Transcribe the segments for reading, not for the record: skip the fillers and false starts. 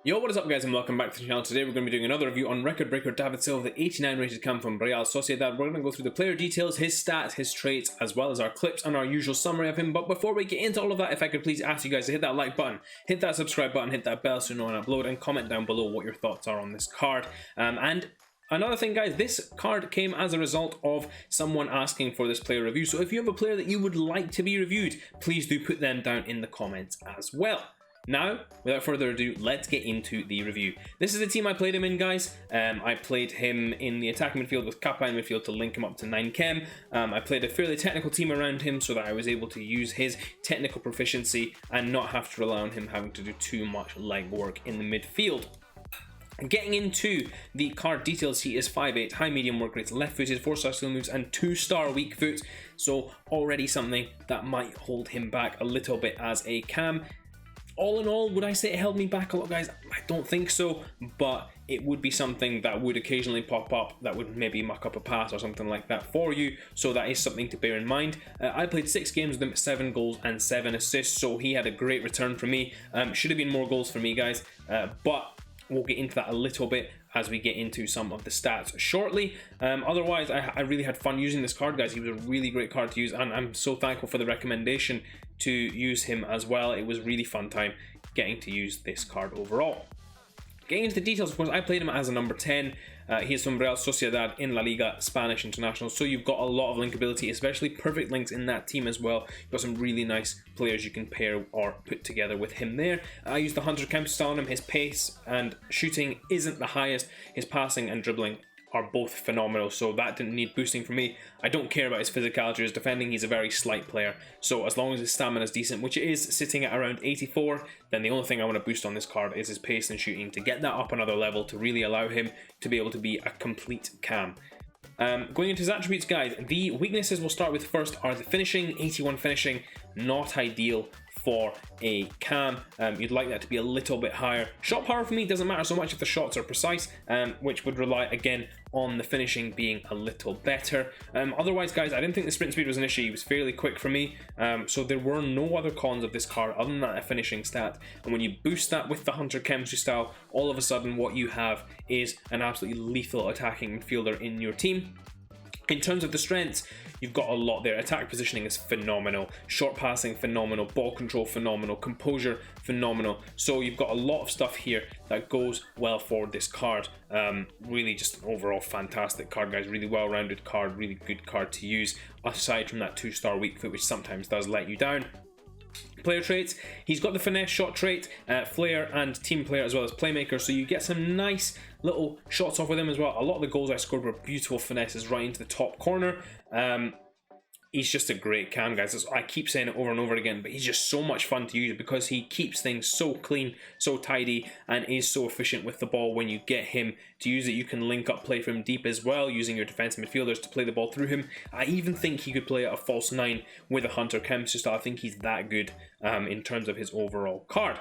Yo, what is up guys and welcome back to the channel. Today we're going to be doing another review on Record Breaker David Silva, the 89 rated cam from Real Sociedad. We're going to go through the player details, his stats, his traits, as well as our clips and our usual summary of him. But before we get into all of that, if I could please ask you guys to hit that like button, hit that subscribe button, hit that bell so you know when I upload, and comment down below what your thoughts are on this card. And another thing guys, this card came as a result of someone asking for this player review. So if you have a player that you would like to be reviewed, please do put them down in the comments as well. Now, without further ado, let's get into the review. This is the team I played him in, guys. I played him in the attacking midfield with Kappa in midfield to link him up to 9 chem. I played a fairly technical team around him so that I was able to use his technical proficiency and not have to rely on him having to do too much legwork in the midfield. Getting into the card details, he is 5'8", high medium work rates, left footed, 4-star skill moves, and 2-star weak foot. So already something that might hold him back a little bit as a cam. All in all, would I say it held me back a lot, guys? I don't think so, but it would be something that would occasionally pop up that would maybe muck up a pass or something like that for you, so that is something to bear in mind. I played 6 games with him, 7 goals and 7 assists, so he had a great return for me. Should have been more goals for me, guys, but we'll get into that a little bit as we get into some of the stats shortly. Otherwise, I really had fun using this card, guys. He was a really great card to use, and I'm so thankful for the recommendation to use him as well. It was really fun time getting to use this card overall. Getting into the details, of course, I played him as a number 10. He is from Real Sociedad in La Liga, Spanish international, so you've got a lot of linkability, especially perfect links in that team as well. You've got some really nice players you can pair or put together with him there. I used the Hunter Kemp style on him. His pace and shooting isn't the highest. His passing and dribbling are both phenomenal, so that didn't need boosting for me. I don't care about his physicality or his defending. He's a very slight player, so as long as his stamina is decent, which it is sitting at around 84, then the only thing I want to boost on this card is his pace and shooting to get that up another level to really allow him to be able to be a complete cam. Going into his attributes, guys, the weaknesses we'll start with first are the finishing. 81 finishing, not ideal for a cam. You'd like that to be a little bit higher. Shot power for me doesn't matter so much if the shots are precise, which would rely again on the finishing being a little better. Otherwise, guys, I didn't think the sprint speed was an issue. He was fairly quick for me, so there were no other cons of this card other than that a finishing stat. And when you boost that with the Hunter Chemistry style, all of a sudden what you have is an absolutely lethal attacking midfielder in your team. In terms of the strengths, you've got a lot there. Attack positioning is phenomenal, short passing phenomenal, ball control phenomenal, composure phenomenal. So you've got a lot of stuff here that goes well for this card. Really just an overall fantastic card, guys. Really well-rounded card, really good card to use, aside from that 2-star weak foot, which sometimes does let you down. Player traits, he's got the finesse shot trait, flair and team player, as well as playmaker, so you get some nice little shots off with him as well. A lot of the goals I scored were beautiful finesses right into the top corner. He's just a great cam, guys. I keep saying it over and over again, but he's just so much fun to use because he keeps things so clean, so tidy, and is so efficient with the ball. When you get him to use it, you can link up play from deep as well, using your defensive midfielders to play the ball through him. I even think he could play at a false 9 with a Hunter Chemistry style. I think he's that good in terms of his overall card.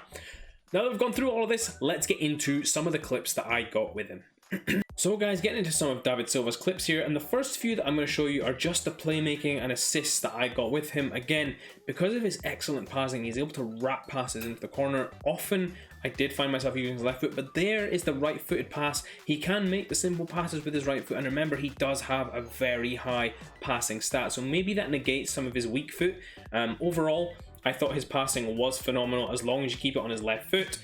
Now that we've gone through all of this, let's get into some of the clips that I got with him. So guys, getting into some of David Silva's clips here, and the first few that I'm going to show you are just the playmaking and assists that I got with him. Again, because of his excellent passing, he's able to wrap passes into the corner. Often I did find myself using his left foot, but there is the right-footed pass. He can make the simple passes with his right foot, and remember, he does have a very high passing stat, so maybe that negates some of his weak foot. Overall, I thought his passing was phenomenal as long as you keep it on his left foot,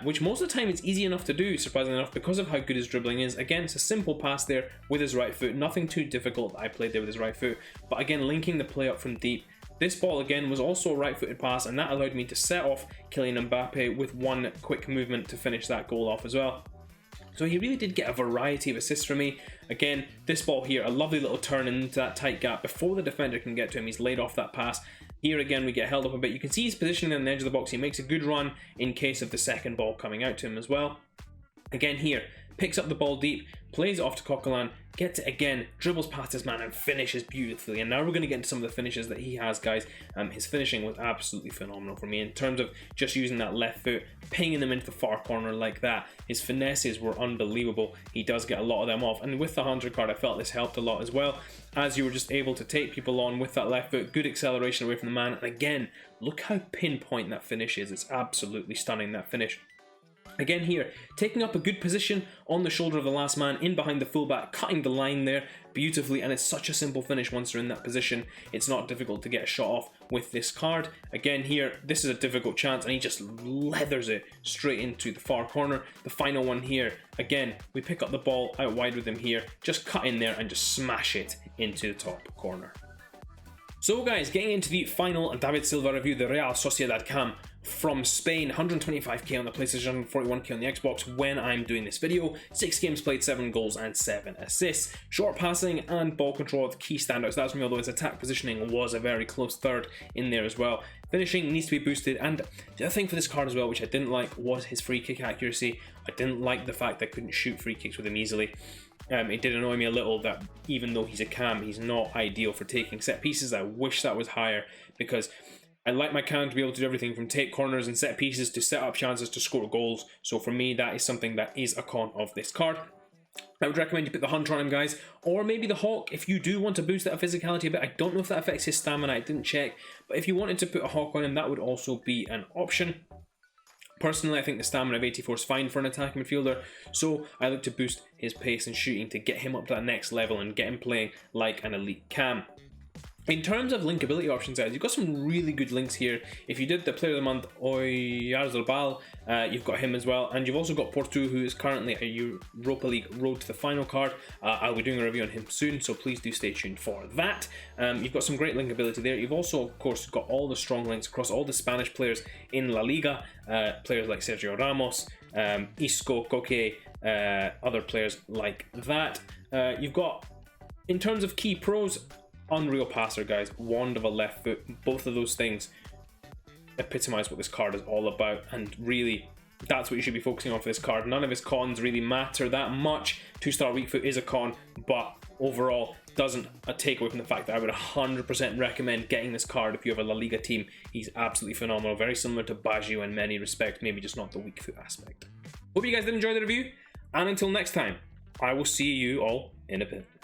which most of the time it's easy enough to do, surprisingly enough, because of how good his dribbling is. Again, it's a simple pass there with his right foot, nothing too difficult. I played there with his right foot, but again, linking the play up from deep. This ball again was also a right-footed pass, and that allowed me to set off Kylian Mbappe with one quick movement to finish that goal off as well. So he really did get a variety of assists for me. Again, this ball here, a lovely little turn into that tight gap before the defender can get to him. He's laid off that pass. Here again, we get held up a bit. You can see he's positioning on the edge of the box. He makes a good run in case of the second ball coming out to him as well. Again here, picks up the ball deep, plays it off to Coquelin, gets it again, dribbles past his man and finishes beautifully. And now we're going to get into some of the finishes that he has, guys. His finishing was absolutely phenomenal for me in terms of just using that left foot, pinging them into the far corner like that. His finesses were unbelievable. He does get a lot of them off, and with the 100 card I felt this helped a lot as well, as you were just able to take people on with that left foot, good acceleration away from the man. And again, look how pinpoint that finish is. It's absolutely stunning, that finish. Again here, taking up a good position on the shoulder of the last man, in behind the fullback, cutting the line there beautifully, and it's such a simple finish once you're in that position. It's not difficult to get a shot off with this card. Again here, this is a difficult chance, and he just leathers it straight into the far corner. The final one here, again, we pick up the ball out wide with him here, just cut in there and just smash it into the top corner. So guys, getting into the final David Silva review, the Real Sociedad cam from Spain, 125k on the PlayStation, 141k on the Xbox when I'm doing this video. 6 games played, 7 goals and 7 assists. Short passing and ball control are the key standouts. That's me, although his attack positioning was a very close third in there as well. Finishing needs to be boosted, and the other thing for this card as well, which I didn't like, was his free kick accuracy. I didn't like the fact that I couldn't shoot free kicks with him easily. It did annoy me a little that even though he's a cam, he's not ideal for taking set pieces. I wish that was higher, because I like my cam to be able to do everything from take corners and set pieces to set up chances to score goals. So for me, that is something that is a con of this card. I would recommend you put the Hunter on him, guys, or maybe the Hawk if you do want to boost that physicality a bit. I don't know if that affects his stamina, I didn't check, but if you wanted to put a Hawk on him, that would also be an option. Personally, I think the stamina of 84 is fine for an attacking midfielder, so I look to boost his pace and shooting to get him up to that next level and get him playing like an elite cam. In terms of linkability options, guys, you've got some really good links here. If you did the Player of the Month, Oyarzabal, you've got him as well. And you've also got Porto, who is currently a Europa League Road to the Final card. I'll be doing a review on him soon, so please do stay tuned for that. You've got some great linkability there. You've also, of course, got all the strong links across all the Spanish players in La Liga. Players like Sergio Ramos, Isco, Koke, other players like that. You've got, in terms of key pros, unreal passer, guys, wand of a left foot. Both of those things epitomize what this card is all about, and really that's what you should be focusing on for this card. None of his cons really matter that much. 2-star weak foot is a con, but overall doesn't take away from the fact that I would 100% recommend getting this card if you have a La Liga team. He's absolutely phenomenal, very similar to Baggio in many respects, maybe just not the weak foot aspect. Hope you guys did enjoy the review, and until next time, I will see you all in a bit.